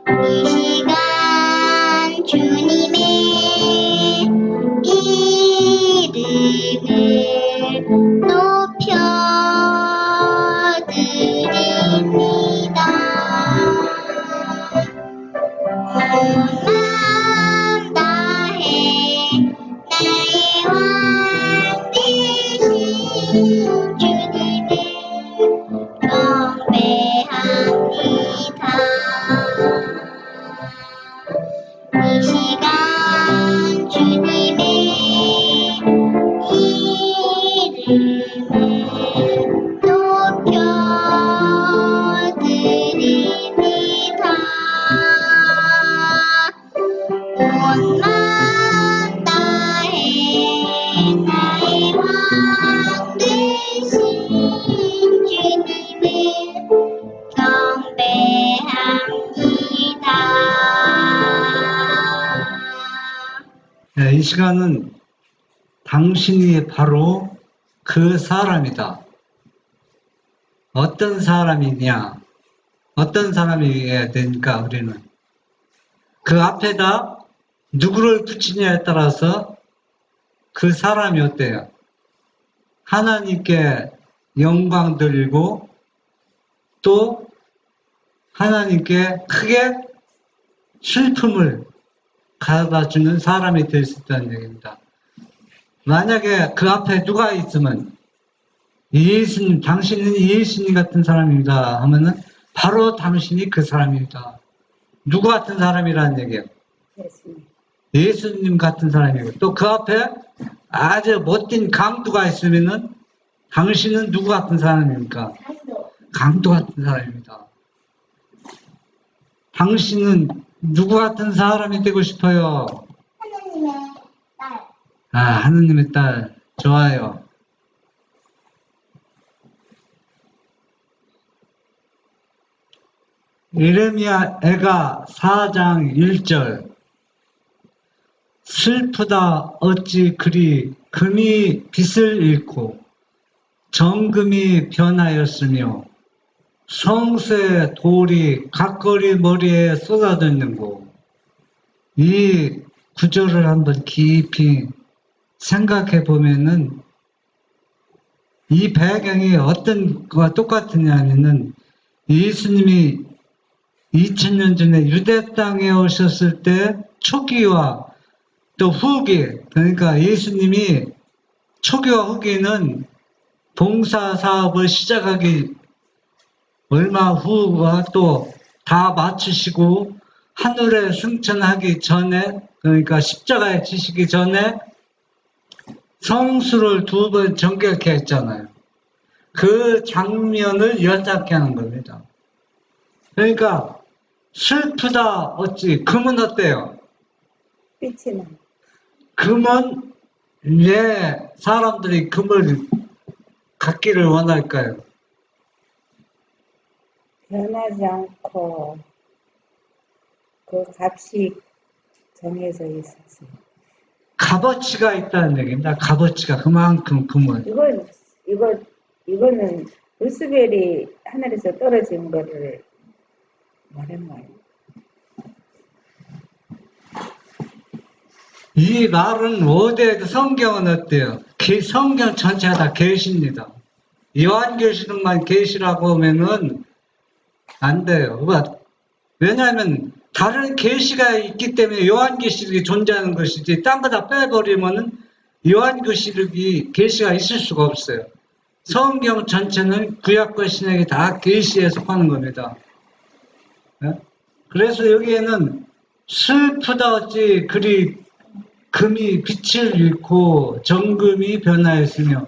이 시간 주님의 이름을 높여드립니다. 온 마음 다해 나의 왕 되신 주님을 경배합니다. 이 시간 주님의 이름을 높여드립니다. 온 마음 다해 나의 왕 되신 주님을 경배합니다. 이 시간은 당신이 바로 그 사람이다. 어떤 사람이냐? 어떤 사람이어야 되니까 우리는 그 앞에다 누구를 붙이냐에 따라서 그 사람이 어때요? 하나님께 영광 돌리고 또 하나님께 크게 슬픔을 가져다주는 사람이 될 수 있다는 얘기입니다. 만약에 그 앞에 누가 있으면 예수님, 당신은 예수님 같은 사람입니다 하면은 바로 당신이 그 사람입니다. 누구 같은 사람이라는 얘기예요? 예수님 같은 사람이고 또 그 앞에 아주 못된 강도가 있으면은 당신은 누구 같은 사람입니까? 강도 같은 사람입니다. 당신은 누구 같은 사람이 되고 싶어요? 하나님의 딸. 하느님의 딸. 좋아요. 예레미야 애가 4장 1절 슬프다 어찌 그리 금이 빛을 잃고 정금이 변하였으며 성쇠 돌이 각거리 머리에 쏟아졌는고. 이 구절을 한번 깊이 생각해 보면은 이 배경이 어떤 거와 똑같으냐면은 예수님이 2000년 전에 유대 땅에 오셨을 때 초기와 또 후기, 그러니까 예수님이 초기와 후기는 봉사 사업을 시작하기 얼마 후와 또 다 마치시고 하늘에 승천하기 전에, 그러니까 십자가에 지시기 전에 성수를 2번 정결케 했잖아요. 그 장면을 연상케 하는 겁니다. 그러니까 슬프다 어찌 금은 어때요? 빛이 나. 금은 왜 사람들이 금을 갖기를 원할까요? 변하지 않고 그 값이 정해져 있어서. 값어치가 있다는 얘기입니다. 값어치가 그만큼 금은. 이거는 루스벨이 하늘에서 떨어진 거를 말하는 거예요. 이 말은 어디에도 성경은 어때요? 성경 전체가 다 계시입니다. 요한계시록만 계시라고 하면은 안 돼요. 왜냐하면 다른 계시가 있기 때문에 요한계시록이 존재하는 것이지 딴 거 다 빼버리면은 요한계시록이 계시가 있을 수가 없어요. 성경 전체는 구약과 신약이 다 계시에 속하는 겁니다. 그래서 여기에는 슬프다 어찌 그리 금이 빛을 잃고 정금이 변하였으며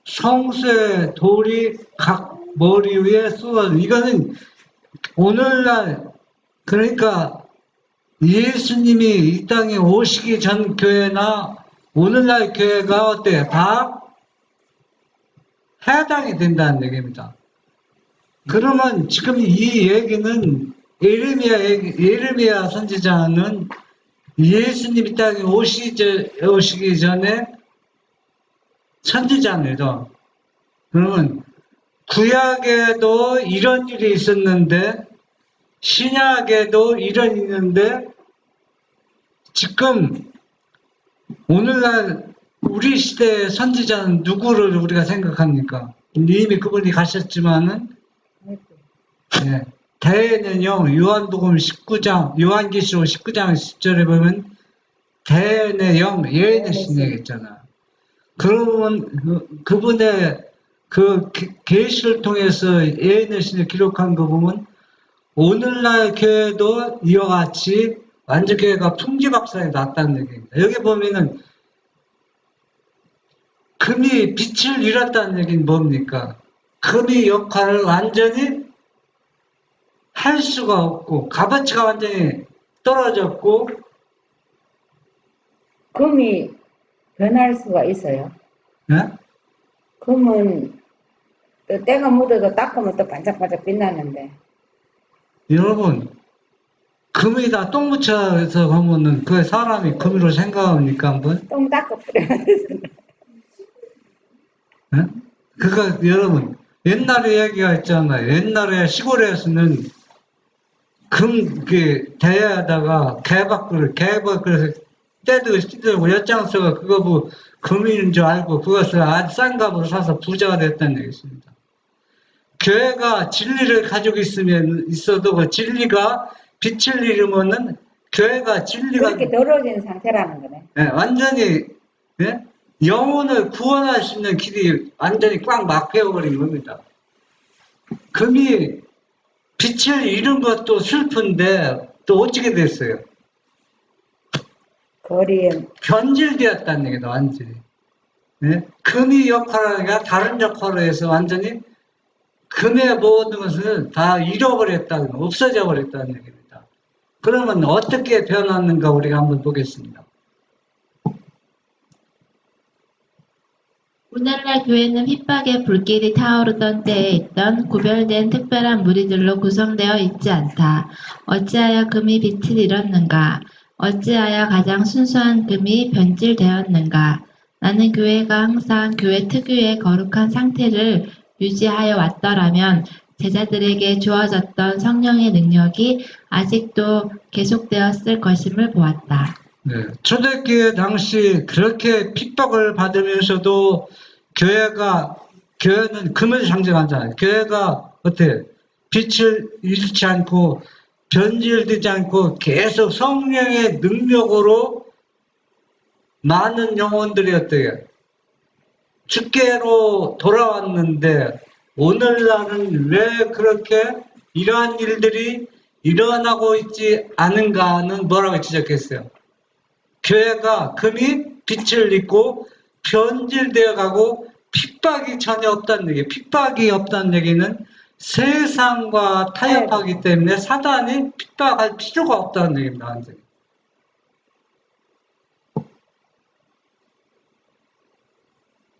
성쇠 돌이 각 머리 위에 쏟아져. 이거는 오늘날, 그러니까 예수님이 이 땅에 오시기 전 교회나 오늘날 교회가 어때요? 다 해당이 된다는 얘기입니다. 그러면 지금 이 얘기는 예레미야 선지자는 예수님이 땅에 오시기 전에 선지자입니다. 그러면 구약에도 이런 일이 있었는데 신약에도 이런 있는데 지금 오늘날 우리 시대의 선지자는 누구를 우리가 생각합니까? 이미 그분이 가셨지만은 예, 대에는 영 요한복음 19장 요한계시록 19장 10절에 보면 대의 영 예언의 신 얘기했잖아. 그러면 그분의 그 계시를 통해서 예언의 신을 기록한 거 보면 오늘날 교회도 이와 같이 완전 교회가 풍지박산이 났다는 얘기입니다. 여기 보면은 금이 빛을 잃었다는 얘기는 뭡니까? 금이 역할을 완전히 할 수가 없고 값어치가 완전히 떨어졌고 금이 변할 수가 있어요. 예? 금은 또 때가 묻어도 닦으면 또 반짝반짝 빛나는데 여러분 금이 다 똥 묻혀서 보면은 그 사람이 금으로 생각합니까 한번? 똥 닦아버려야 되잖아. 예? 그거 여러분 옛날에 얘기가 있잖아요. 옛날에 시골에서는 대야에다가 개박그릇에서 떼도 씻고 엿장서가 그거 보고 금인 줄 알고 그것을 아주 싼 값으로 사서 부자가 됐다는 얘기입니다. 교회가 진리를 가지고 있어도 그 진리가 빛을 잃으면은 교회가 진리가 그렇게 더러워진 상태라는 거네. 예, 완전히 예? 영혼을 구원할 수 있는 길이 완전히 꽉 막혀버린 겁니다. 금이 빛을 잃은 것도 슬픈데 또 어떻게 됐어요? 거리에 변질되었다는 얘기다 완전히. 예? 금이 역할을 하니까 다른 역할을 해서 완전히 금의 모든 것을 다 잃어버렸다는 없어져 버렸다는 얘기입니다. 그러면 어떻게 변하는가 우리가 한번 보겠습니다. 오늘날 교회는 핍박의 불길이 타오르던 때에 있던 구별된 특별한 무리들로 구성되어 있지 않다. 어찌하여 금이 빛을 잃었는가? 어찌하여 가장 순수한 금이 변질되었는가? 나는 교회가 항상 교회 특유의 거룩한 상태를 유지하여 왔더라면 제자들에게 주어졌던 성령의 능력이 아직도 계속되었을 것임을 보았다. 네, 초대교회 당시 그렇게 핍박을 받으면서도 교회는 금을 상징하잖아요. 교회가 어때요? 빛을 잃지 않고 변질되지 않고 계속 성령의 능력으로 많은 영혼들이 어때요? 주께로 돌아왔는데 오늘날은 왜 그렇게 이러한 일들이 일어나고 있지 않은가는 뭐라고 지적했어요? 교회가 금이 빛을 잃고 변질되어 가고 핍박이 전혀 없다는 얘기예요. 핍박이 없다는 얘기는 세상과 타협하기 때문에 사단이 핍박할 필요가 없다는 얘기입니다. 완전히.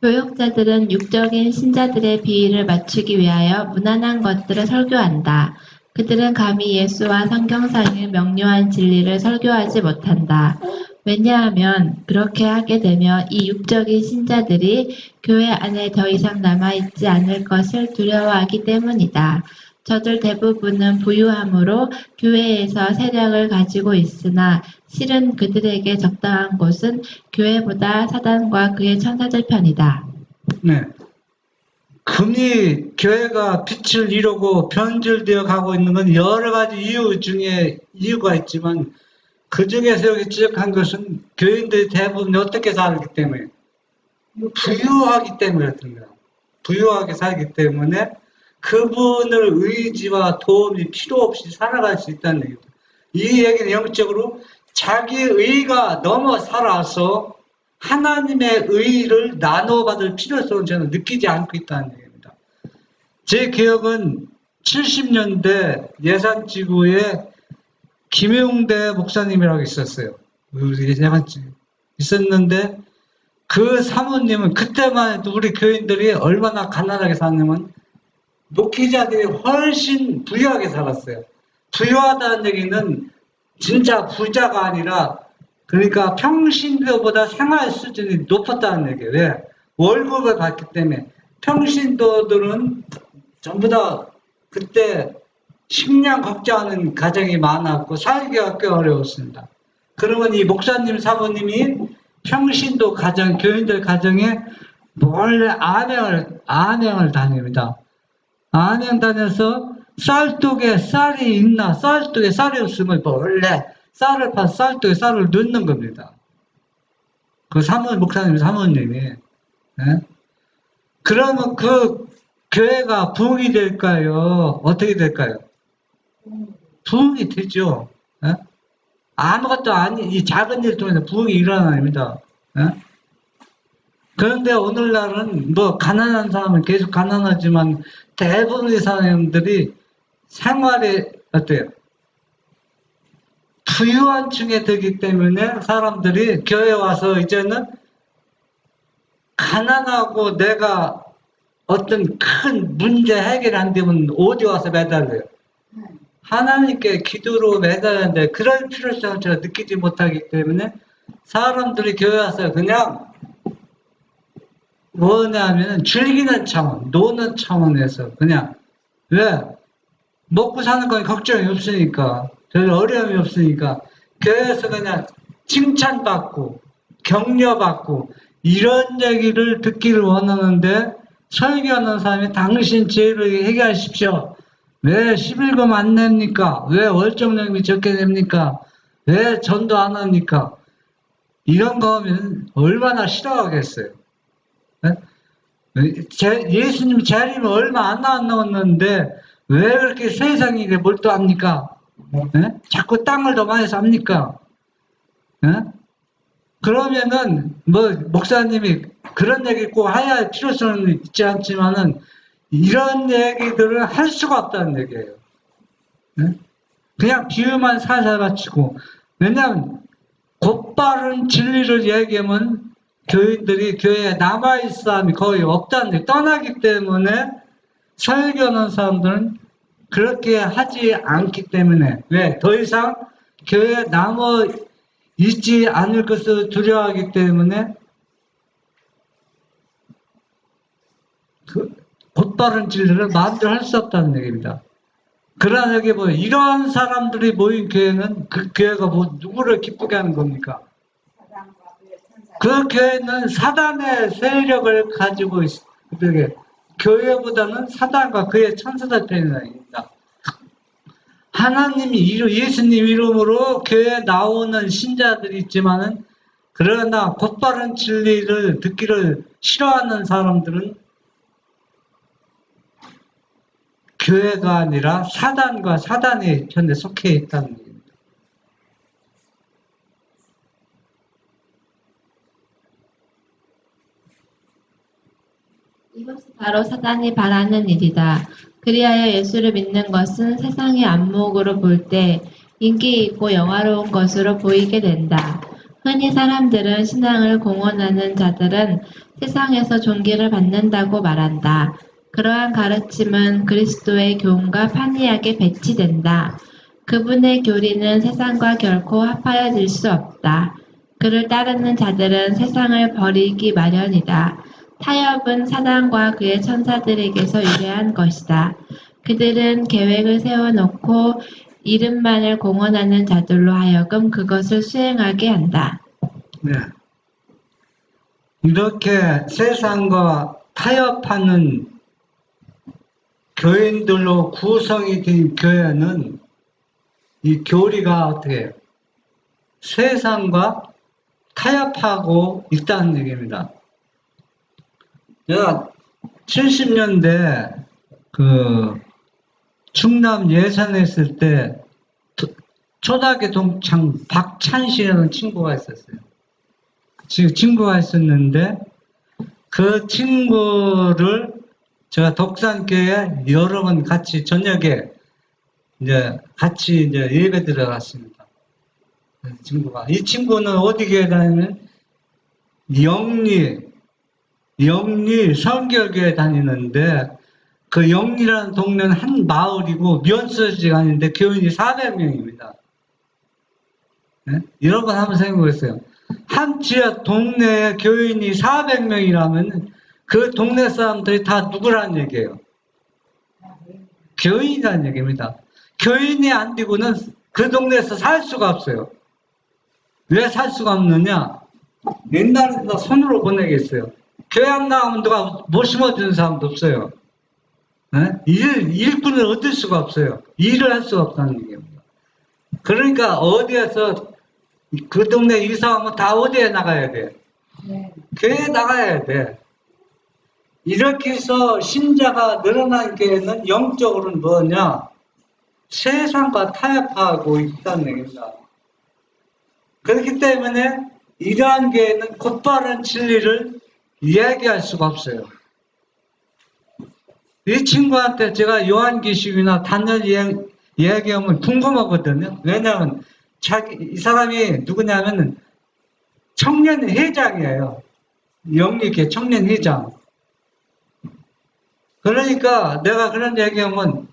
교역자들은 육적인 신자들의 비위를 맞추기 위하여 무난한 것들을 설교한다. 그들은 감히 예수와 성경상의 명료한 진리를 설교하지 못한다. 왜냐하면 그렇게 하게 되면 이 육적인 신자들이 교회 안에 더 이상 남아있지 않을 것을 두려워하기 때문이다. 저들 대부분은 부유함으로 교회에서 세력을 가지고 있으나 실은 그들에게 적당한 곳은 교회보다 사단과 그의 천사들 편이다. 네. 금이 교회가 빛을 잃고 변질되어 가고 있는 건 여러 가지 이유 중에 이유가 있지만 그 중에서 여기 지적한 것은 교인들이 대부분 어떻게 살기 때문에 부유하기 때문에 그렇습니다. 부유하게 살기 때문에 그분을 의지와 도움이 필요 없이 살아갈 수 있다는 얘기입니다. 이 얘기는 영적으로 자기 의가 넘어 살아서 하나님의 의를 나눠받을 필요성을 저는 느끼지 않고 있다는 얘기입니다. 제 기억은 70년대 예산지구에 김용대 목사님이라고 있었어요. 우리 예산지구 있었는데 그 사모님은 그때만 해도 우리 교인들이 얼마나 가난하게 사냐면 목회자들이 훨씬 부유하게 살았어요. 부유하다는 얘기는 진짜 부자가 아니라 그러니까 평신도보다 생활 수준이 높았다는 얘기예요. 왜? 월급을 받기 때문에 평신도들은 전부 다 그때 식량 걱정하는 가정이 많았고 살기가 꽤 어려웠습니다. 그러면 이 목사님 사모님이 평신도 가정, 교인들 가정에 몰래 안양을 다닙니다. 안양 다녀서 쌀독에 쌀이 있나, 쌀독에 쌀이 없으면 몰래 쌀을 파서 쌀독에 쌀을 넣는 겁니다. 그 목사님 사모님이. 예? 그러면 그 교회가 부흥이 될까요? 어떻게 될까요? 부흥이 되죠. 예? 아무것도 이 작은 일 통해서 부흥이 일어납니다. 예? 그런데 오늘날은 뭐 가난한 사람은 계속 가난하지만 대부분의 사람들이 생활이 어때요? 부유한 층에 들기 때문에 사람들이 교회 와서 이제는 가난하고 내가 어떤 큰 문제 해결 안 되면 어디 와서 매달려요? 하나님께 기도로 매달렸는데 그럴 필요성을 제가 느끼지 못하기 때문에 사람들이 교회 와서 그냥 뭐냐면 즐기는 차원, 노는 차원에서 그냥 왜? 먹고 사는 건 걱정이 없으니까 별 어려움이 없으니까 교회에서 그냥 칭찬받고 격려받고 이런 얘기를 듣기를 원하는데 설교하는 사람이 당신 죄를 해결하십시오. 왜 11금 안 냅니까? 왜 월정령이 적게 냅니까? 왜 전도 안 합니까? 이런 거 하면 얼마나 싫어하겠어요. 예수님 재림이 얼마 안 남았는데 왜 그렇게 세상에 몰두합니까? 자꾸 땅을 더 많이 삽니까? 그러면은 뭐 목사님이 그런 얘기 꼭 해야 할 필요성은 있지 않지만은 이런 얘기들을 할 수가 없다는 얘기예요. 그냥 비유만 살살 바치고 왜냐하면 곧바른 진리를 얘기하면 교인들이 교회에 남아있을 사람이 거의 없다는 데 떠나기 때문에 설교하는 사람들은 그렇게 하지 않기 때문에 왜? 더 이상 교회에 남아 있지 않을 것을 두려워하기 때문에 곧바른 진리를 마음대로 할 수 없다는 얘기입니다. 그러나 여기 뭐 이러한 사람들이 모인 교회는 그 교회가 뭐 누구를 기쁘게 하는 겁니까? 그 교회는 사단의 세력을 가지고 있어요. 교회보다는 사단과 그의 천사들 편입니다. 하나님이 예수님 이름으로 교회에 나오는 신자들이 있지만은 그러나 곧바른 진리를 듣기를 싫어하는 사람들은 교회가 아니라 사단과 사단의 편에 속해 있다는 얘기입니다. 이것이 바로 사단이 바라는 일이다. 그리하여 예수를 믿는 것은 세상의 안목으로 볼 때 인기 있고 영화로운 것으로 보이게 된다. 흔히 사람들은 신앙을 공언하는 자들은 세상에서 존귀를 받는다고 말한다. 그러한 가르침은 그리스도의 교훈과 판이하게 배치된다. 그분의 교리는 세상과 결코 합하여질 수 없다. 그를 따르는 자들은 세상을 버리기 마련이다. 타협은 사단과 그의 천사들에게서 유래한 것이다. 그들은 계획을 세워놓고 이름만을 공언하는 자들로 하여금 그것을 수행하게 한다. 네. 이렇게 세상과 타협하는 교인들로 구성이 된 교회는 이 교리가 어떻게 해요? 세상과 타협하고 있다는 얘기입니다. 제가 70년대 그 충남 예산에 있을 때 초등학교 동창 박찬식이라는 친구가 있었어요. 친구가 있었는데 그 친구를 제가 독산교회에 여러 번 같이 저녁에 같이 예배 들어갔습니다. 이 친구는 어디 교회 다니면 영리 성결교회 다니는데 그 영리라는 동네는 한 마을이고 면수지가 아닌데 교인이 400명입니다. 네? 여러분 한번 생각해보세요. 한 지역 동네에 교인이 400명이라면 그 동네 사람들이 다 누구라는 얘기예요? 교인이라는 얘기입니다. 교인이 안 되고는 그 동네에서 살 수가 없어요. 왜 살 수가 없느냐? 옛날에도 손으로 보내겠어요. 교회 안 나가면 누가 못 심어주는 사람도 없어요. 일꾼을 얻을 수가 없어요. 일을 할 수가 없다는 얘기입니다. 그러니까 어디에서 그 동네 이사하면 다 어디에 나가야 돼? 네. 교회에 나가야 돼. 이렇게 해서 신자가 늘어난 교회는 영적으로는 뭐냐? 세상과 타협하고 있다는 얘기입니다. 그렇기 때문에 이러한 교회는 곧바른 진리를 이야기할 수가 없어요. 이 친구한테 제가 요한계시록이나 다니엘 이야기하면 궁금하거든요. 왜냐하면 이 사람이 누구냐면 청년 회장이에요. 영리교 청년 회장. 그러니까 내가 그런 얘기하면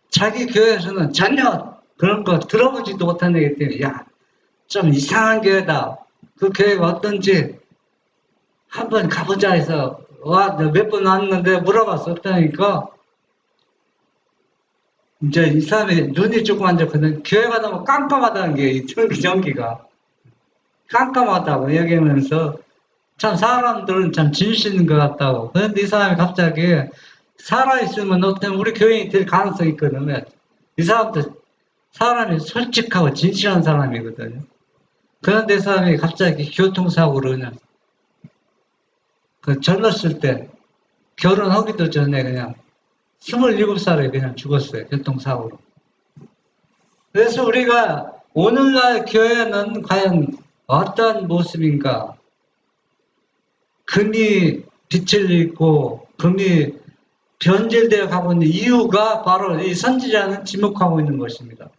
자기 교회에서는 전혀 그런 거 들어보지도 못한 얘기 때문에 야, 좀 이상한 교회다. 그 교회가 어떤지 한번 가보자 해서 몇 번 왔는데 물어봤어. 없다니까 이제 이 사람이 눈이 조금 안 좋거든. 교회가 너무 깜깜하다는 게 이 전기가 깜깜하다고 얘기하면서 참 사람들은 참 진실 있는 것 같다고. 그런데 이 사람이 갑자기 살아있으면 어떤 우리 교인이 될 가능성이 있거든요. 이 사람도 사람이 솔직하고 진실한 사람이거든요. 그런데 이 사람이 갑자기 교통사고로 그냥 젊었을 때 결혼하기도 전에 그냥 27살에 그냥 죽었어요. 교통사고로. 그래서 우리가 오늘날 교회는 과연 어떤 모습인가? 금이 빛을 잃고 금이 변질되어 가고 있는 이유가 바로 이 선지자는 지목하고 있는 것입니다.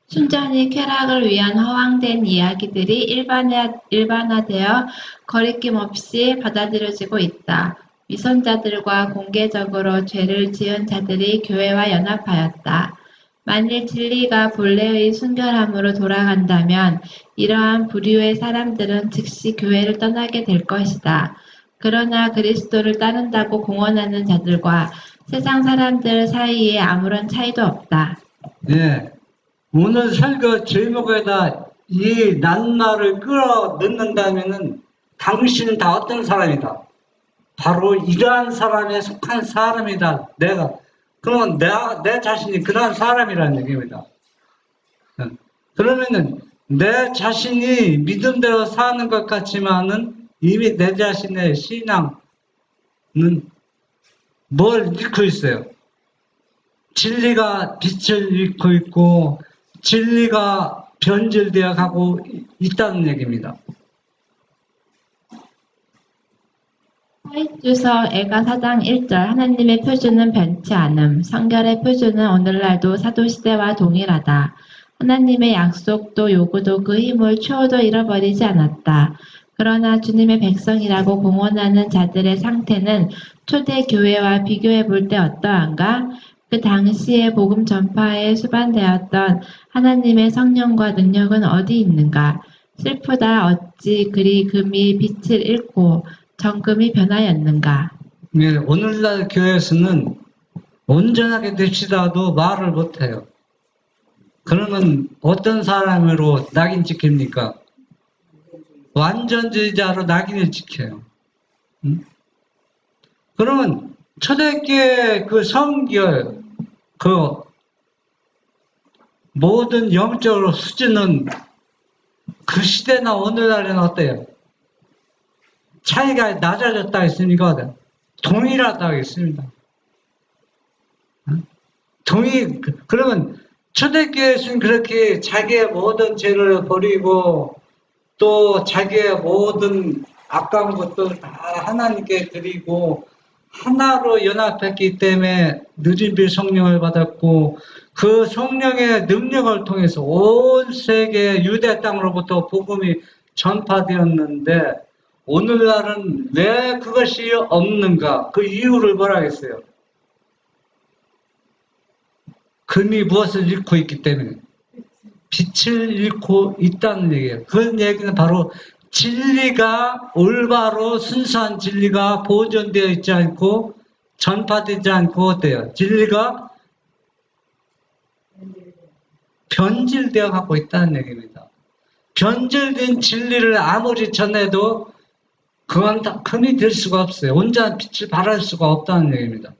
순전히 쾌락을 위한 허황된 이야기들이 일반화되어 거리낌 없이 받아들여지고 있다. 위선자들과 공개적으로 죄를 지은 자들이 교회와 연합하였다. 만일 진리가 본래의 순결함으로 돌아간다면 이러한 부류의 사람들은 즉시 교회를 떠나게 될 것이다. 그러나 그리스도를 따른다고 공언하는 자들과 세상 사람들 사이에 아무런 차이도 없다. 네. 오늘 설교 제목에다 이 낱말을 끌어 넣는다면은 당신은 다 어떤 사람이다. 바로 이러한 사람에 속한 사람이다. 그러면 내 자신이 그러한 사람이라는 얘기입니다. 그러면은 내 자신이 믿음대로 사는 것 같지만은 이미 내 자신의 신앙은 뭘 잃고 있어요? 진리가 빛을 잃고 있고 진리가 변질되어 가고 있다는 얘기입니다. 사익주서 애가 4장 1절 하나님의 표준은 변치 않음. 성결의 표준은 오늘날도 사도시대와 동일하다. 하나님의 약속도 요구도 그 힘을 추호도 잃어버리지 않았다. 그러나 주님의 백성이라고 공언하는 자들의 상태는 초대 교회와 비교해 볼 때 어떠한가? 그 당시에 복음 전파에 수반되었던 하나님의 성령과 능력은 어디 있는가? 슬프다 어찌 그리 금이 빛을 잃고 정금이 변하였는가? 네, 오늘날 교회에서는 온전하게 됩시다도 말을 못해요. 그러면 어떤 사람으로 낙인 찍힙니까? 완전주의자로 낙인을 찍혀요. 그러면 초대교회 그 성결, 그 모든 영적으로 수준은 그 시대나 오늘날에는 어때요? 차이가 낮아졌다 했습니까? 동일하다 했습니다. 그러면 초대교회에서는 그렇게 자기의 모든 죄를 버리고 또 자기의 모든 아까운 것들 다 하나님께 드리고 하나로 연합했기 때문에 느림빛 성령을 받았고 그 성령의 능력을 통해서 온 세계 유대 땅으로부터 복음이 전파되었는데 오늘날은 왜 그것이 없는가? 그 이유를 뭐라 했어요? 금이 무엇을 잃고 있기 때문에 빛을 잃고 있다는 얘기예요. 그 얘기는 바로 진리가 올바로 순수한 진리가 보존되어 있지 않고 전파되지 않고 어때요? 진리가 변질되어 갖고 있다는 얘기입니다. 변질된 진리를 아무리 전해도 그건 다 금이 될 수가 없어요. 온전한 빛을 발할 수가 없다는 얘기입니다.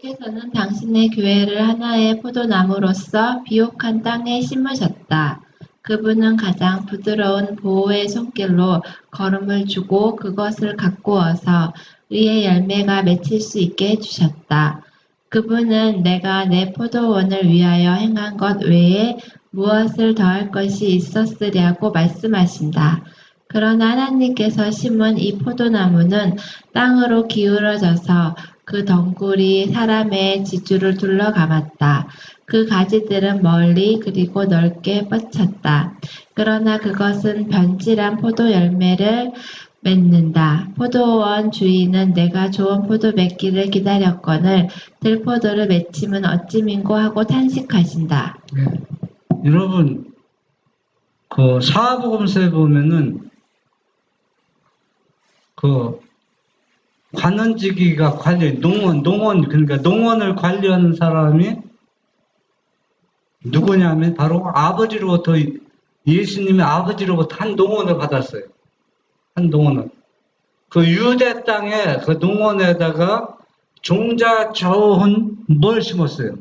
주께서는 당신의 교회를 하나의 포도나무로서 비옥한 땅에 심으셨다. 그분은 가장 부드러운 보호의 손길로 거름을 주고 그것을 가꾸어서 의의 열매가 맺힐 수 있게 해주셨다. 그분은 내가 내 포도원을 위하여 행한 것 외에 무엇을 더할 것이 있었으랴고 말씀하신다. 그러나 하나님께서 심은 이 포도나무는 땅으로 기울어져서 그 덩굴이 사람의 지주를 둘러감았다. 그 가지들은 멀리 그리고 넓게 뻗쳤다. 그러나 그것은 변질한 포도 열매를 맺는다. 포도원 주인은 내가 좋은 포도 맺기를 기다렸거늘 들포도를 맺힘은 어찌민고 하고 탄식하신다. 네. 여러분, 그 사복음서에 보면은 그 관원지기가 농원 그러니까 농원을 관리하는 사람이 누구냐면 바로 아버지로부터 예수님의 아버지로부터 한 농원을 받았어요. 한 농원을. 그 유대 땅에 그 농원에다가 종자 좋은 뭘 심었어요?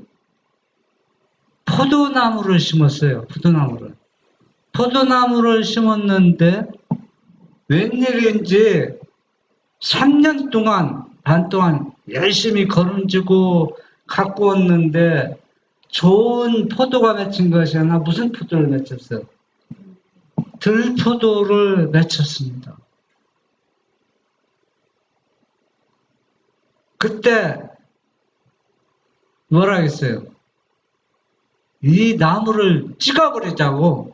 포도나무를 심었어요. 포도나무를 심었는데 웬일인지 3년 반 동안 열심히 거름지고 가꾸었는데 좋은 포도가 맺힌 것이 아니라 무슨 포도를 맺혔어요? 들포도를 맺혔습니다. 그때 뭐라 했어요? 이 나무를 찍어버리자고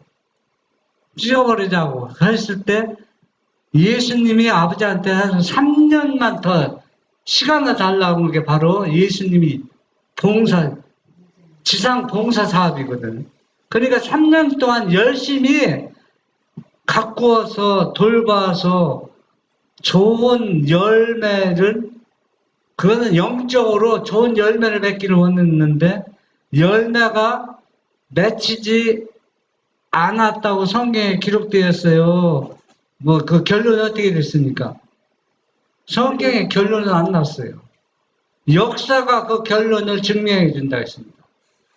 했을 때 예수님이 아버지한테 한 3년만 더 시간을 달라고 게 바로 예수님이 지상 봉사 사업이거든. 그러니까 3년 동안 열심히 가꾸어서 돌봐서 좋은 열매를, 그거는 영적으로 좋은 열매를 맺기를 원했는데 열매가 맺히지 않았다고 성경에 기록되었어요. 뭐 그 결론이 어떻게 됐습니까? 성경에 결론은 안 났어요. 역사가 그 결론을 증명해 준다 했습니다.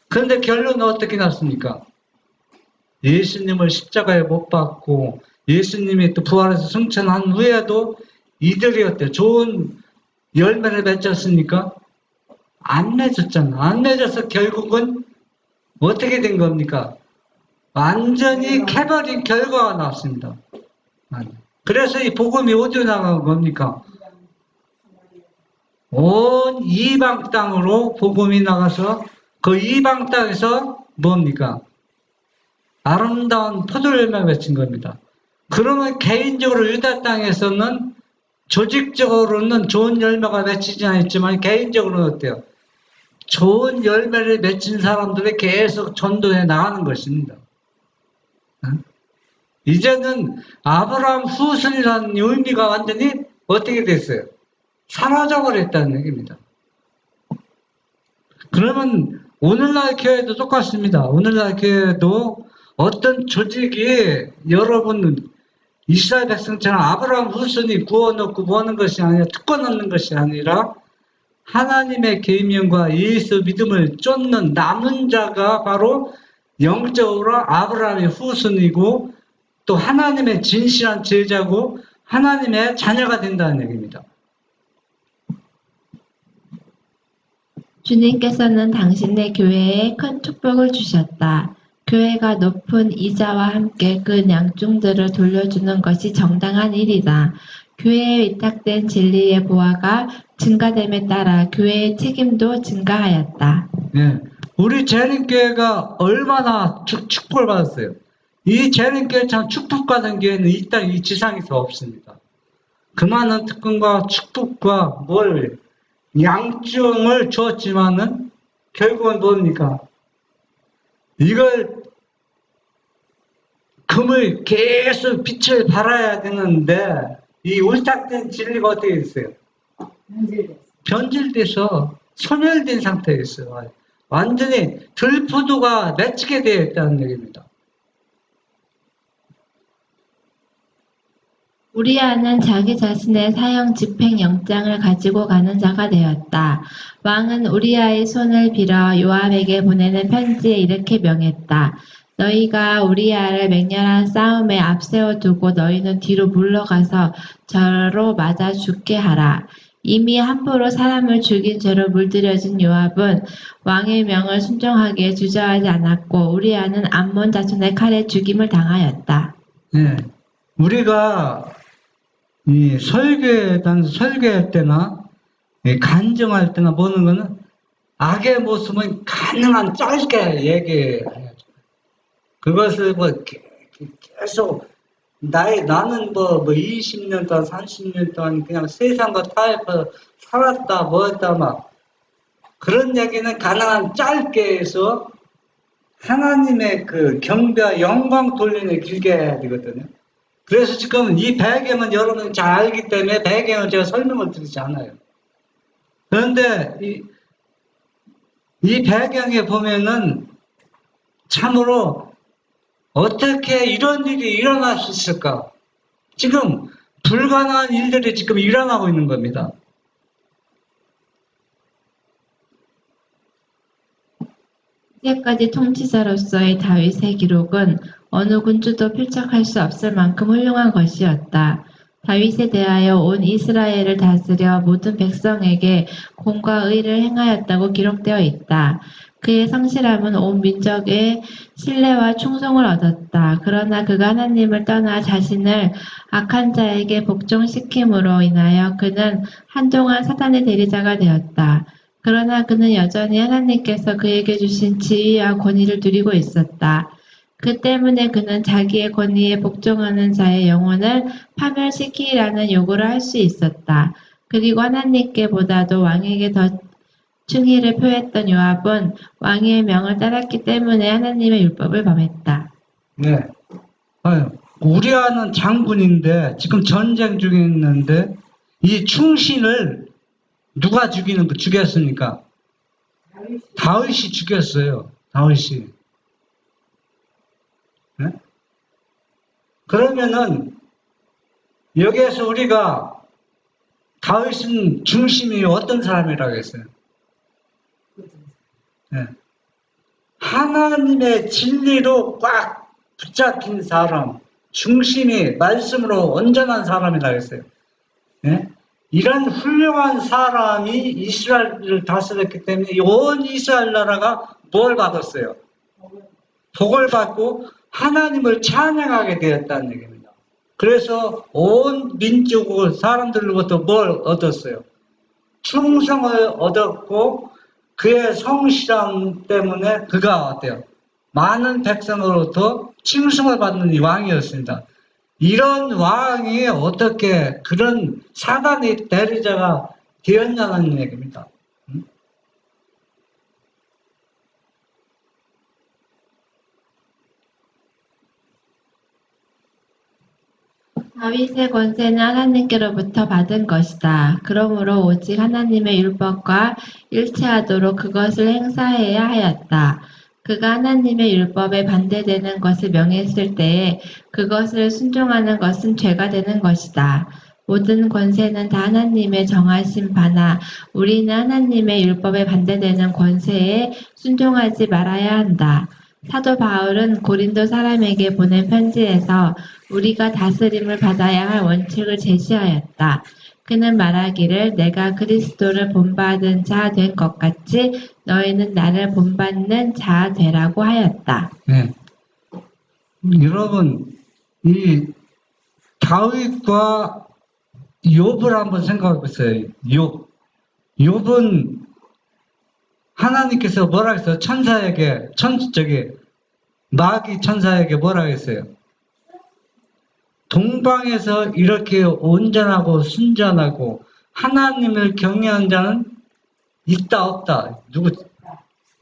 그런데 결론은 어떻게 났습니까? 예수님을 십자가에 못 박고 예수님이 또 부활해서 승천한 후에도 이들이 어때? 좋은 열매를 맺었습니까? 안 맺었잖아. 안 맺어서 결국은 어떻게 된 겁니까? 완전히 캐버린 결과가 나왔습니다. 그래서 이 복음이 어디로 나간 겁니까? 온 이방 땅으로 복음이 나가서 그 이방 땅에서 뭡니까? 아름다운 포도 열매가 맺힌 겁니다. 그러면 개인적으로 유다 땅에서는 조직적으로는 좋은 열매가 맺히지 않았지만 개인적으로는 어때요? 좋은 열매를 맺힌 사람들이 계속 전도해 나가는 것입니다. 이제는 아브라함 후손이라는 의미가 완전히 어떻게 됐어요? 사라져버렸다는 얘기입니다. 그러면 오늘날 교회도 똑같습니다. 오늘날 교회도 어떤 조직이 여러분 이스라엘 백성처럼 아브라함 후손이 구워놓고 뭐하는 것이 아니라 특권 얻는 것이 아니라 하나님의 계명과 예수 믿음을 쫓는 남은 자가 바로 영적으로 아브라함의 후손이고 또 하나님의 진실한 제자고 하나님의 자녀가 된다는 얘기입니다. 주님께서는 당신의 교회에 큰 축복을 주셨다. 교회가 높은 이자와 함께 그 양중들을 돌려주는 것이 정당한 일이다. 교회에 위탁된 진리의 보화가 증가됨에 따라 교회의 책임도 증가하였다. 예, 우리 재림교회가 얼마나 축복을 받았어요. 이 재림교회처럼 축복받은 교회는 이 땅, 이 지상에서 없습니다. 그 많은 특권과 축복과 양중을 주었지만은 결국은 뭡니까? 이걸 금을 계속 빛을 발해야 되는데 이 옳딱된 진리가 어떻게 있어요? 변질돼서 소멸된 상태에 있어요. 완전히 들포도가 맺히게 되어 있다는 얘기입니다. 우리아는 자기 자신의 사형 집행 영장을 가지고 가는 자가 되었다. 왕은 우리아의 손을 빌어 요압에게 보내는 편지에 이렇게 명했다. 너희가 우리아를 맹렬한 싸움에 앞세워 두고 너희는 뒤로 물러가서 저로 맞아 죽게 하라. 이미 함부로 사람을 죽인 죄로 물들여진 요압은 왕의 명을 순종하기에 주저하지 않았고 우리아는 암몬 자손의 칼에 죽임을 당하였다. 예. 우리가 이 설교할 때나 간증할 때나 보는 거는 악의 모습은 가능한 짧게 얘기해야죠. 그것을 계속 나는 20년 동안 30년 동안 그냥 세상과 타협해서 살았다 뭐했다 막 그런 얘기는 가능한 짧게 해서 하나님의 그 경배와 영광 돌리는 길게 해야 되거든요. 그래서 지금 이 배경은 여러분이 잘 알기 때문에 배경을 제가 설명을 드리지 않아요. 그런데 이 배경에 보면은 참으로 어떻게 이런 일이 일어날 수 있을까? 지금 불가능한 일들이 지금 일어나고 있는 겁니다. 이제까지 통치자로서의 다윗의 기록은 어느 군주도 필적할 수 없을 만큼 훌륭한 것이었다. 다윗에 대하여 온 이스라엘을 다스려 모든 백성에게 공과 의를 행하였다고 기록되어 있다. 그의 성실함은 온 민족의 신뢰와 충성을 얻었다. 그러나 그가 하나님을 떠나 자신을 악한 자에게 복종시킴으로 인하여 그는 한동안 사탄의 대리자가 되었다. 그러나 그는 여전히 하나님께서 그에게 주신 지위와 권위를 누리고 있었다. 그 때문에 그는 자기의 권위에 복종하는 자의 영혼을 파멸시키라는 요구를 할 수 있었다. 그리고 하나님께보다도 왕에게 더 충의를 표했던 요압은 왕의 명을 따랐기 때문에 하나님의 율법을 범했다. 네. 우리아는 장군인데 지금 전쟁 중에 있는데 이 충신을 누가 죽였습니까? 다윗이 죽였어요. 다윗이. 네? 그러면은 여기에서 우리가 다윗은 중심이 어떤 사람이라고 했어요? 네. 하나님의 진리로 꽉 붙잡힌 사람, 중심이 말씀으로 온전한 사람이라고 했어요. 네? 이런 훌륭한 사람이 이스라엘을 다스렸기 때문에 온 이스라엘 나라가 뭘 받았어요? 복을 받고 하나님을 찬양하게 되었다는 얘기입니다. 그래서 온 민족 사람들로부터 뭘 얻었어요? 충성을 얻었고 그의 성실함 때문에 그가 어때요? 많은 백성으로부터 칭송을 받는 이 왕이었습니다. 이런 왕이 어떻게 그런 사단의 대리자가 되었냐는 얘기입니다. 다윗의 권세는 하나님께로부터 받은 것이다. 그러므로 오직 하나님의 율법과 일치하도록 그것을 행사해야 하였다. 그가 하나님의 율법에 반대되는 것을 명했을 때에 그것을 순종하는 것은 죄가 되는 것이다. 모든 권세는 다 하나님의 정하신 바나 우리는 하나님의 율법에 반대되는 권세에 순종하지 말아야 한다. 사도 바울은 고린도 사람에게 보낸 편지에서 우리가 다스림을 받아야 할 원칙을 제시하였다. 그는 말하기를 내가 그리스도를 본받은 자 된 것 같이 너희는 나를 본받는 자 되라고 하였다. 네. 여러분, 이 다윗과 욥을 한번 생각해 보세요. 욥은 하나님께서 뭐라 했어요? 천사에게, 마귀 천사에게 뭐라 했어요? 동방에서 이렇게 온전하고 순전하고 하나님을 경외한 자는 있다 없다?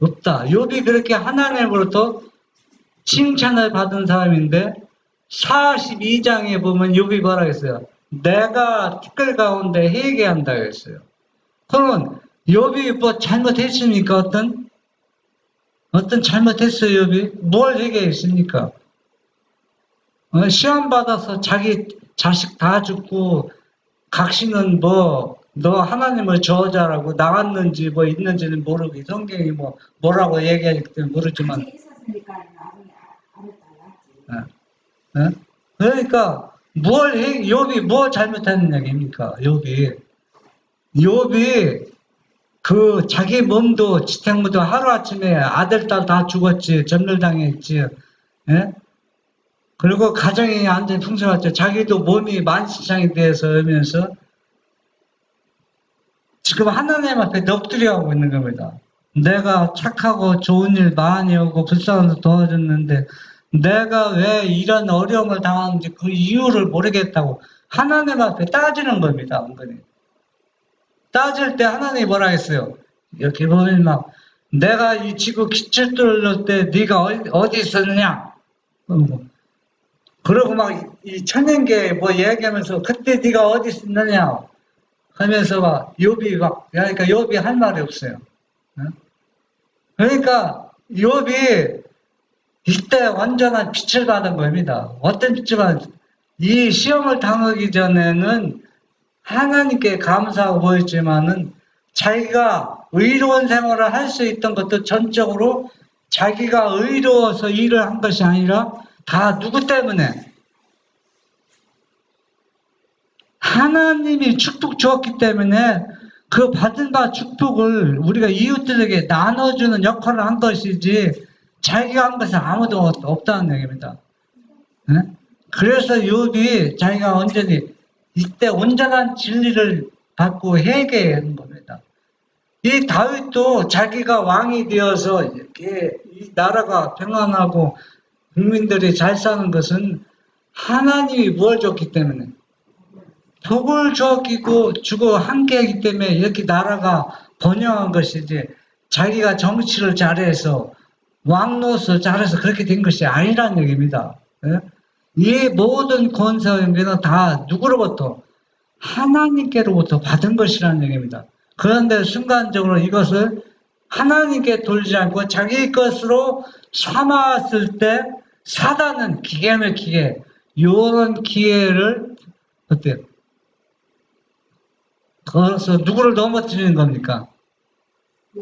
없다. 욥이 그렇게 하나님으로부터 칭찬을 받은 사람인데 42장에 보면 욥이 뭐라 했어요? 내가 티끌 가운데 회개한다 했어요. 그러면 욥이 뭐 잘못했습니까? 어떤 잘못했어요, 욥이? 뭘 회개했습니까? 시험 받아서 자기 자식 다 죽고 각신은 뭐 너 하나님을 저자라고 나왔는지 뭐 있는지는 모르고 성경이 뭐 뭐라고 얘기하기 때문에 모르지만 그러니까 욥이 뭘 잘못했는 얘기입니까? 욥이 그 자기 몸도 지탱무도 하루아침에 아들 딸 다 죽었지, 전멸당했지. 예? 그리고 가정이 완전히 풍성했죠. 자기도 몸이 만신창이 되어서 오면서 지금 하나님 앞에 넋두려 하고 있는 겁니다. 내가 착하고 좋은 일 많이 하고 불쌍해서 도와줬는데 내가 왜 이런 어려움을 당하는지 그 이유를 모르겠다고 하나님 앞에 따지는 겁니다. 은근히. 따질 때 하나님이 뭐라 했어요? 이렇게 보면 막 내가 이 지구 기출 뚫을 때 네가 어디 있었느냐? 그러고 막 이 천년계 뭐 얘기하면서 그때 네가 어디 있었느냐? 하면서 막 욥이 막 그러니까 욥이 할 말이 없어요. 그러니까 욥이 이때 완전한 빛을 받은 겁니다. 어떤 빛을 받은 이 시험을 당하기 전에는 하나님께 감사하고 보였지만은 자기가 의로운 생활을 할 수 있던 것도 전적으로 자기가 의로워서 일을 한 것이 아니라 다 누구 때문에? 하나님이 축복 주었기 때문에 그 받은 바 축복을 우리가 이웃들에게 나눠주는 역할을 한 것이지 자기가 한 것은 아무도 없다는 얘기입니다. 그래서 욥이 자기가 온전히 이때 온전한 진리를 받고 회개한 겁니다. 이 다윗도 자기가 왕이 되어서 이렇게 이 나라가 평안하고 국민들이 잘 사는 것은 하나님이 무엇을 줬기 때문에 복을 주고 함께하기 때문에 이렇게 나라가 번영한 것이지 자기가 정치를 잘해서 왕노릇을 잘해서 그렇게 된 것이 아니라는 얘기입니다. 이 모든 권세와 영광은 다 누구로부터? 하나님께로부터 받은 것이라는 얘기입니다. 그런데 순간적으로 이것을 하나님께 돌지 않고 자기 것으로 삼았을 때 사단은 기가 막히게 이런 기회를 어때요? 그래서 누구를 넘어뜨리는 겁니까?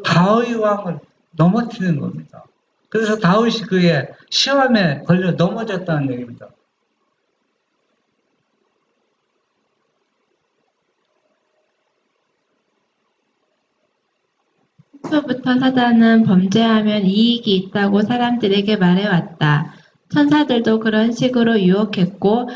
다윗 왕을 넘어뜨리는 겁니다. 그래서 다윗이 그의 시험에 걸려 넘어졌다는 얘기입니다. 처음부터 사단은 범죄하면 이익이 있다고 사람들에게 말해왔다. 천사들도 그런 식으로 유혹했고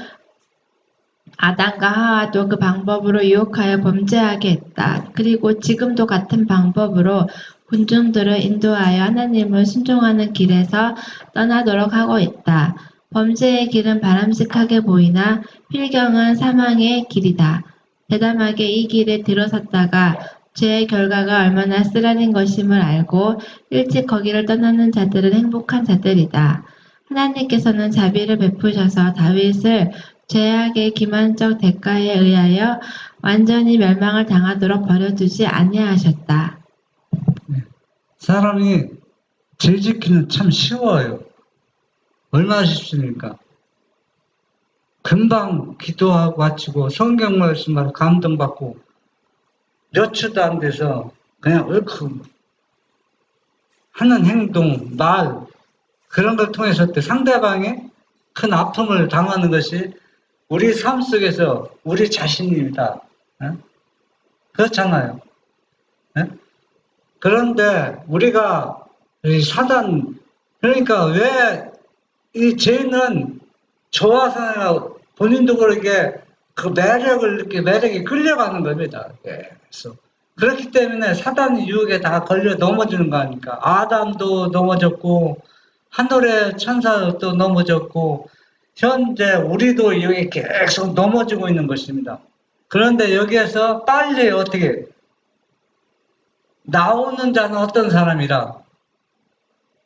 아담과 하와도 그 방법으로 유혹하여 범죄하게 했다. 그리고 지금도 같은 방법으로 군중들을 인도하여 하나님을 순종하는 길에서 떠나도록 하고 있다. 범죄의 길은 바람직하게 보이나 필경은 사망의 길이다. 대담하게 이 길에 들어섰다가 죄의 결과가 얼마나 쓰라린 것임을 알고 일찍 거기를 떠나는 자들은 행복한 자들이다. 하나님께서는 자비를 베푸셔서 다윗을 죄악의 기만적 대가에 의하여 완전히 멸망을 당하도록 버려두지 아니하셨다. 사람이 죄 지키는 참 쉬워요. 얼마나 쉽습니까? 금방 기도하고 바치고 성경 말씀으로 감동받고 몇 초도 안 돼서 그냥 얼큰 하는 행동, 말 그런 걸 통해서 상대방의 큰 아픔을 당하는 것이 우리 삶 속에서 우리 자신입니다. 그렇잖아요. 그런데 우리가 이 사단 그러니까 왜 이 죄는 좋아서 본인도 모르게 그 매력이 끌려가는 겁니다. 그래서 그렇기 때문에 사단의 유혹에 다 걸려 넘어지는 거 아닙니까? 아담도 넘어졌고 하늘의 천사도 넘어졌고 현재 우리도 여기 계속 넘어지고 있는 것입니다. 그런데 여기에서 빨리 어떻게 나오는 자는 어떤 사람이라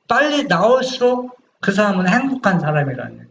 빨리 나올수록 그 사람은 행복한 사람이라는 얘기입니다.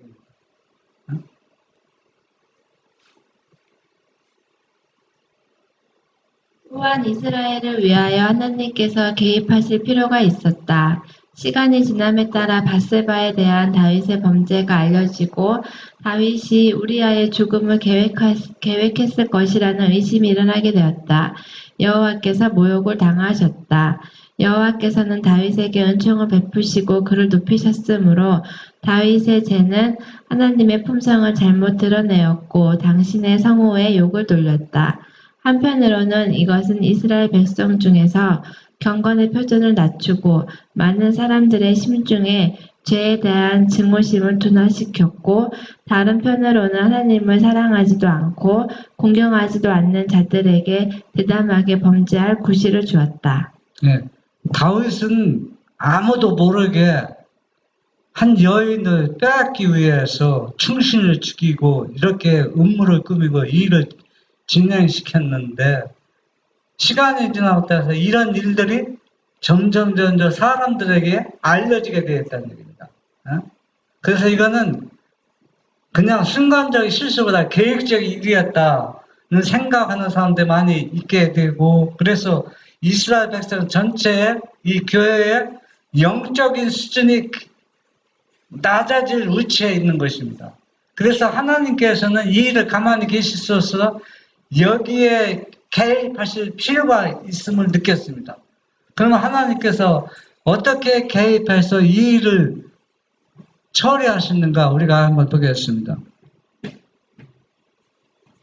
또한 이스라엘을 위하여 하나님께서 개입하실 필요가 있었다. 시간이 지남에 따라 밧세바에 대한 다윗의 범죄가 알려지고 다윗이 우리아의 죽음을 계획했을 것이라는 의심이 일어나게 되었다. 여호와께서 모욕을 당하셨다. 여호와께서는 다윗에게 은총을 베푸시고 그를 높이셨으므로 다윗의 죄는 하나님의 품성을 잘못 드러내었고 당신의 성호에 욕을 돌렸다. 한편으로는 이것은 이스라엘 백성 중에서 경건의 표준을 낮추고 많은 사람들의 심중에 죄에 대한 증오심을 둔화시켰고 다른 편으로는 하나님을 사랑하지도 않고 공경하지도 않는 자들에게 대담하게 범죄할 구실을 주었다. 예. 다윗은 아무도 모르게 한 여인을 빼앗기 위해서 충신을 죽이고 이렇게 음모를 꾸미고 일을 진행시켰는데 시간이 지나고 따라서 이런 일들이 점점 사람들에게 알려지게 되었다는 얘기입니다. 그래서 이거는 그냥 순간적인 실수보다 계획적인 일이었다는 생각하는 사람들이 많이 있게 되고 그래서 이스라엘 백성 전체의 이 교회의 영적인 수준이 낮아질 위치에 있는 것입니다. 그래서 하나님께서는 이 일을 가만히 계시소서 여기에 개입하실 필요가 있음을 느꼈습니다. 그러면 하나님께서 어떻게 개입해서 이 일을 처리하시는가 우리가 한번 보겠습니다.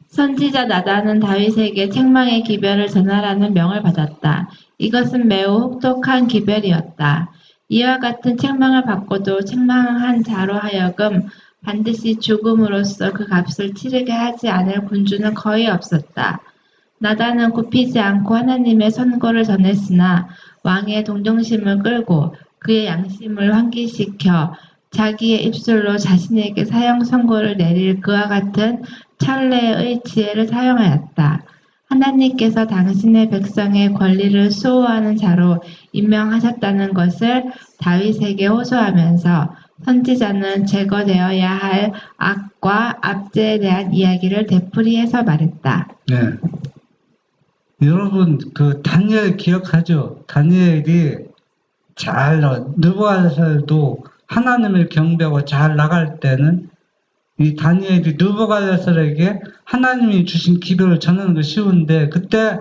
선지자 나단은 다윗에게 책망의 기별을 전하라는 명을 받았다. 이것은 매우 혹독한 기별이었다. 이와 같은 책망을 받고도 책망한 자로 하여금 반드시 죽음으로써 그 값을 치르게 하지 않을 군주는 거의 없었다. 나단은 굽히지 않고 하나님의 선고를 전했으나 왕의 동정심을 끌고 그의 양심을 환기시켜 자기의 입술로 자신에게 사형 선고를 내릴 그와 같은 찰레의 지혜를 사용하였다. 하나님께서 당신의 백성의 권리를 수호하는 자로 임명하셨다는 것을 다윗에게 호소하면서 선지자는 제거되어야 할 악과 압제에 대한 이야기를 되풀이해서 말했다. 네. 여러분 그 다니엘 기억하죠? 다니엘이 느부갓네살도 하나님을 경배하고 잘 나갈 때는 이 다니엘이 느부갓네살에게 하나님이 주신 기별을 전하는 거 쉬운데 그때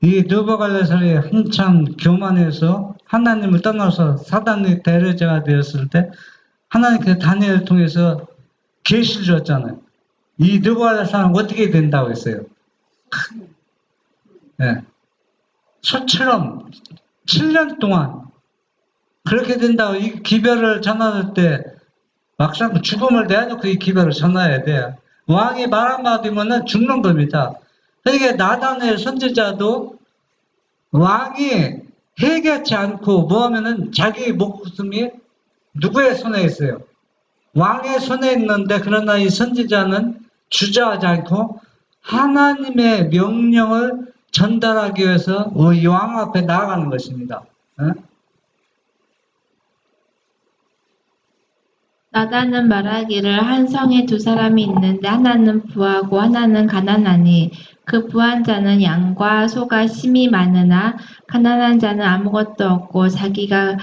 이 느부갓네살이 한참 교만해서 하나님을 떠나서 사단의 대리자가 되었을 때 하나님께서 다니엘을 통해서 계시를 줬잖아요. 이 느부갓네살은 어떻게 된다고 했어요? 네. 소처럼 7년 동안 그렇게 된다고 이 기별을 전할 때 막상 죽음을 내놓고 이 기별을 전해야 돼. 왕이 말 한마디면은 죽는 겁니다. 그러니까 나단의 선지자도 왕이 해결치 않고 뭐 하면은 자기 목숨이 누구의 손에 있어요? 왕의 손에 있는데 그러나 이 선지자는 주저하지 않고 하나님의 명령을 전달하기 위해서 이 왕 앞에 나아가는 것입니다. 나단은 말하기를 한 성에 두 사람이 있는데 하나는 부하고 하나는 가난하니 그 부한 자는 양과 소가 심이 많으나 가난한 자는 아무것도 없고 자기가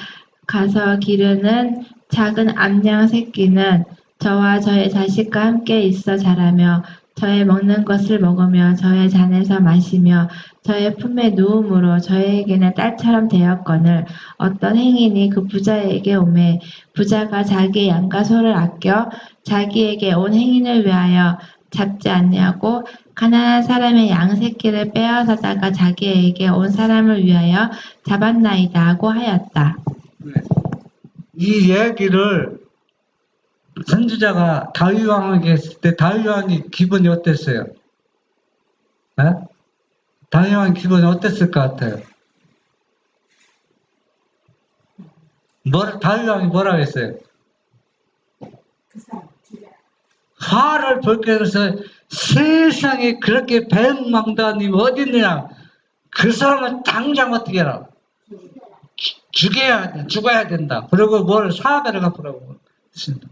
가서 기르는 작은 암양 새끼는 저와 저의 자식과 함께 있어 자라며 저의 먹는 것을 먹으며 저의 잔에서 마시며 저의 품에 누움으로 저에게는 딸처럼 되었거늘 어떤 행인이 그 부자에게 오매 부자가 자기의 양과 소를 아껴 자기에게 온 행인을 위하여 잡지 않냐고 가난한 사람의 양 새끼를 빼앗아다가 자기에게 온 사람을 위하여 잡았나이다고 하였다. 이 얘기를 선지자가 다윗 왕에게 했을 때 다윗 왕이 기분이 어땠어요? 다윗 왕 기분이 어땠을 것 같아요? 다윗 왕이 뭐라고 했어요? 화를 벌게 해서 세상에 그렇게 배은망덕한 님 어디 있느냐? 그 사람은 당장 어떻게 해라? 죽어야 된다. 그리고 뭘 사배를 갚으라고 했습니다.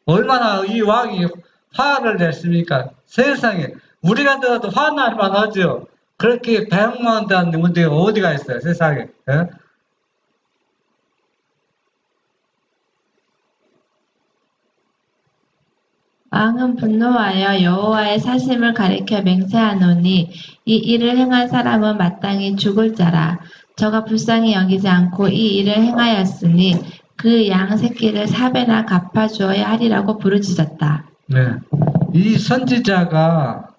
얼마나 이 왕이 화를 냈습니까? 세상에 우리가 들어도 화날만 하죠. 그렇게 배역만한 문제가 어디가 있어요, 세상에. 예? 왕은 분노하여 여호와의 사심을 가리켜 맹세하노니 이 일을 행한 사람은 마땅히 죽을 자라. 저가 불쌍히 여기지 않고 이 일을 행하였으니 그 양 새끼를 4배나 갚아 주어야 하리라고 부르짖었다. 네. 이 선지자가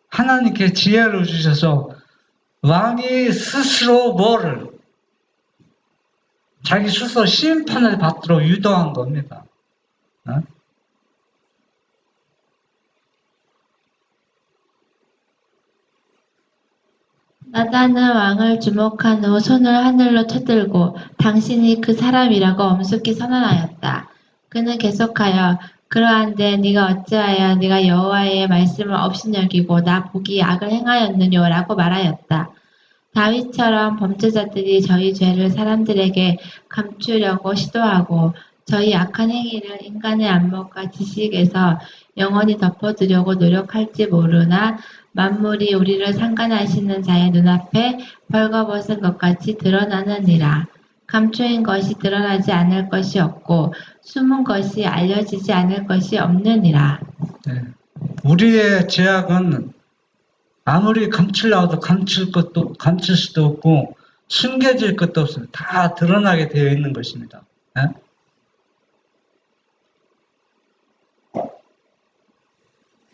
하나님께 지혜를 주셔서 왕이 스스로 뭐를 자기 스스로 심판을 받도록 유도한 겁니다. 어? 나단은 왕을 주목한 후 손을 하늘로 쳐들고 당신이 그 사람이라고 엄숙히 선언하였다. 그는 계속하여 그러한데 네가 어찌하여 네가 여호와의 말씀을 업신여기고 나 보기에 악을 행하였느뇨 라고 말하였다. 다윗처럼 범죄자들이 저희 죄를 사람들에게 감추려고 시도하고 저희 악한 행위를 인간의 안목과 지식에서 영원히 덮어두려고 노력할지 모르나 만물이 우리를 상관하시는 자의 눈앞에 벌거벗은 것 같이 드러나느니라. 감추인 것이 드러나지 않을 것이 없고 숨은 것이 알려지지 않을 것이 없느니라. 네. 우리의 죄악은 아무리 감추려도 감출 수도 없고 숨겨질 것도 없습니다. 다 드러나게 되어 있는 것입니다. 네?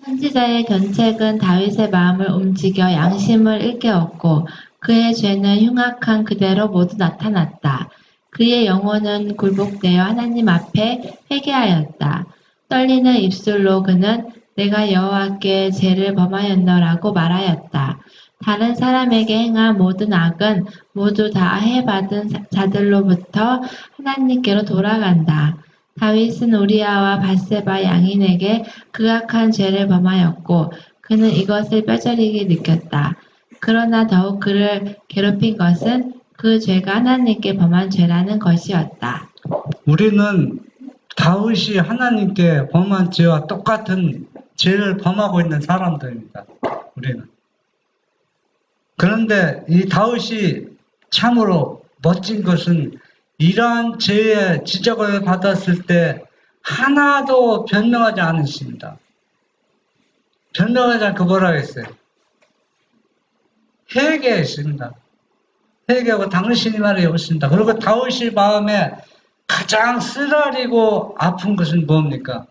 선지자의 견책은 다윗의 마음을 움직여 양심을 일깨웠고 그의 죄는 흉악한 그대로 모두 나타났다. 그의 영혼은 굴복되어 하나님 앞에 회개하였다. 떨리는 입술로 그는 내가 여호와께 죄를 범하였노라고 말하였다. 다른 사람에게 행한 모든 악은 모두 다 해받은 자들로부터 하나님께로 돌아간다. 다윗은 우리아와 밧세바 양인에게 극악한 죄를 범하였고 그는 이것을 뼈저리게 느꼈다. 그러나 더욱 그를 괴롭힌 것은 그 죄가 하나님께 범한 죄라는 것이었다. 우리는 다윗이 하나님께 범한 죄와 똑같은 죄를 범하고 있는 사람들입니다. 우리는. 그런데 이 다윗이 참으로 멋진 것은 이러한 죄의 지적을 받았을 때 하나도 변명하지 않으십니다. 변명하지 않고 뭐라 했어요? 회개했습니다. 회개하고 당신이 말이 없습니다. 그리고 다윗이 마음에 가장 쓰라리고 아픈 것은 뭡니까?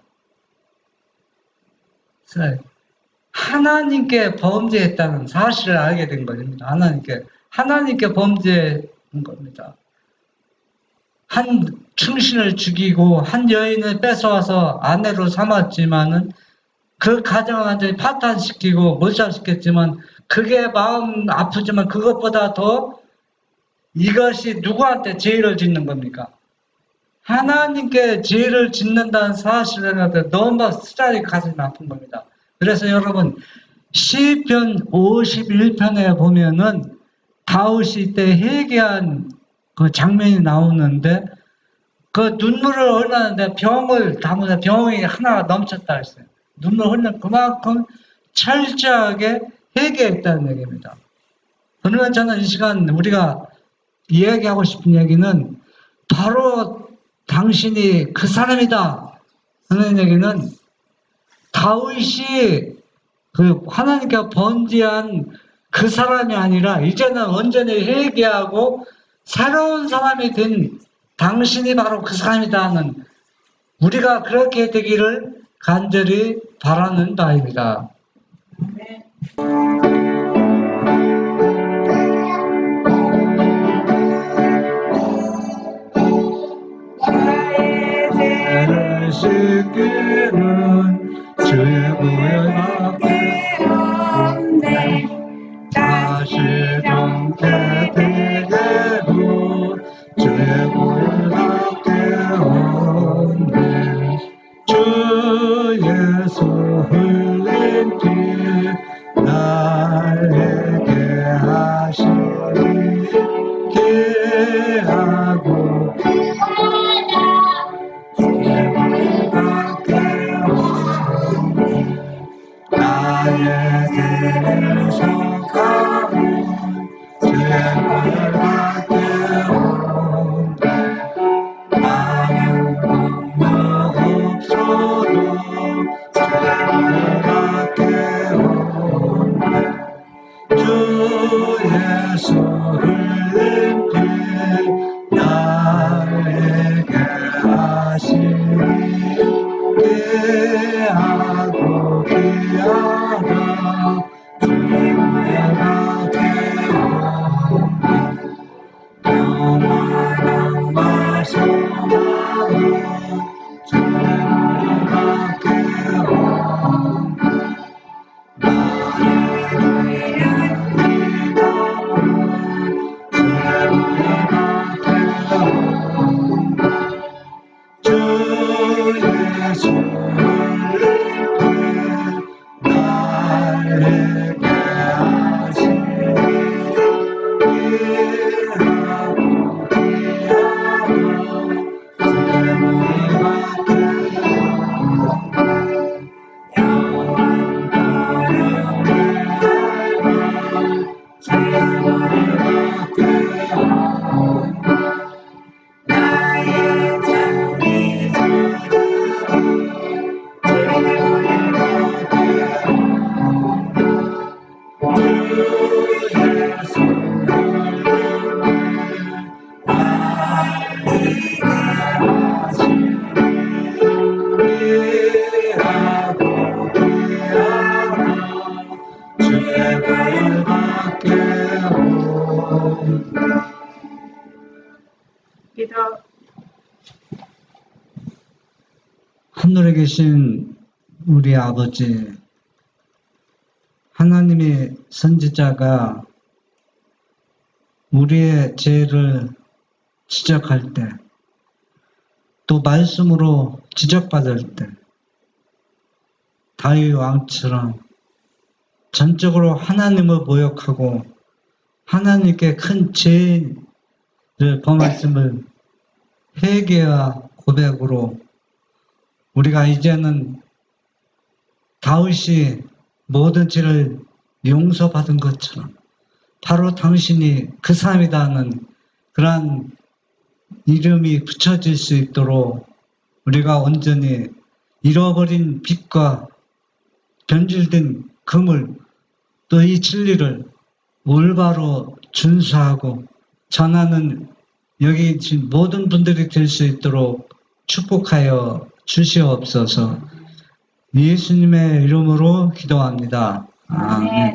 하나님께 범죄했다는 사실을 알게 된 것입니다. 하나님께 범죄한 겁니다. 한 충신을 죽이고 한 여인을 뺏어와서 아내로 삼았지만은 그 가정을 완전히 파탄시키고 몰살시켰지만 그게 마음 아프지만 그것보다 더 이것이 누구한테 죄를 짓는 겁니까? 하나님께 죄를 짓는다는 사실을 너무 쓰라리 가슴이 아픈 겁니다. 그래서 여러분 시편 51편에 보면은 다윗이 때 회개한 그 장면이 나오는데 그 눈물을 흘렸는데 병을 담으면 병이 하나가 넘쳤다 했어요. 눈물을 흘리는 그만큼 철저하게 회개했다는 얘기입니다. 그러면 저는 이 시간 우리가 이야기하고 싶은 얘기는 바로 당신이 그 사람이다 하는 얘기는 다윗이 그 하나님께 번제한 그 사람이 아니라 이제는 온전히 회개하고 새로운 사람이 된 당신이 바로 그 사람이다 하는 우리가 그렇게 되기를 간절히 바라는 바입니다. 죄를 씻기는 주의 구원 앞에 없네 다시 정케 되게도 주의 구원 앞에 없네 주 예수 흘린 피 나에게 하시니 기하고 나의 죄를 속하 예수 흘린 피 나에게 하시니 귀하고 귀하다 주님과 되오니 영원한 말씀하고 주님과 되오니 나를 위한 기도로 주님과 되오니 주 예수 흘린 피 나에게 하시니 귀하고 귀하다 주님과 되오니 영원토록 주님과 되오니 나의 장미 주들어 주님과 되오니 주 예수 흘린 피 나에게 하시니 귀하고 귀하다 주의 벌받게 오니 기도. 하늘에 계신 우리 아버지, 하나님의 선지자가 우리의 죄를 지적할 때, 또 말씀으로 지적받을 때, 다윗 왕처럼 전적으로 하나님을 모욕하고 하나님께 큰 죄를 범했음을 회개와 고백으로 우리가 이제는 다윗이 모든 죄를 용서받은 것처럼 바로 당신이 그 사람이다는 그러한 이름이 붙여질 수 있도록 우리가 온전히 잃어버린 빛과 변질된 그물 또 이 진리를 올바로 준수하고 전하는 여기 지금 모든 분들이 될 수 있도록 축복하여 주시옵소서. 예수님의 이름으로 기도합니다. 아멘.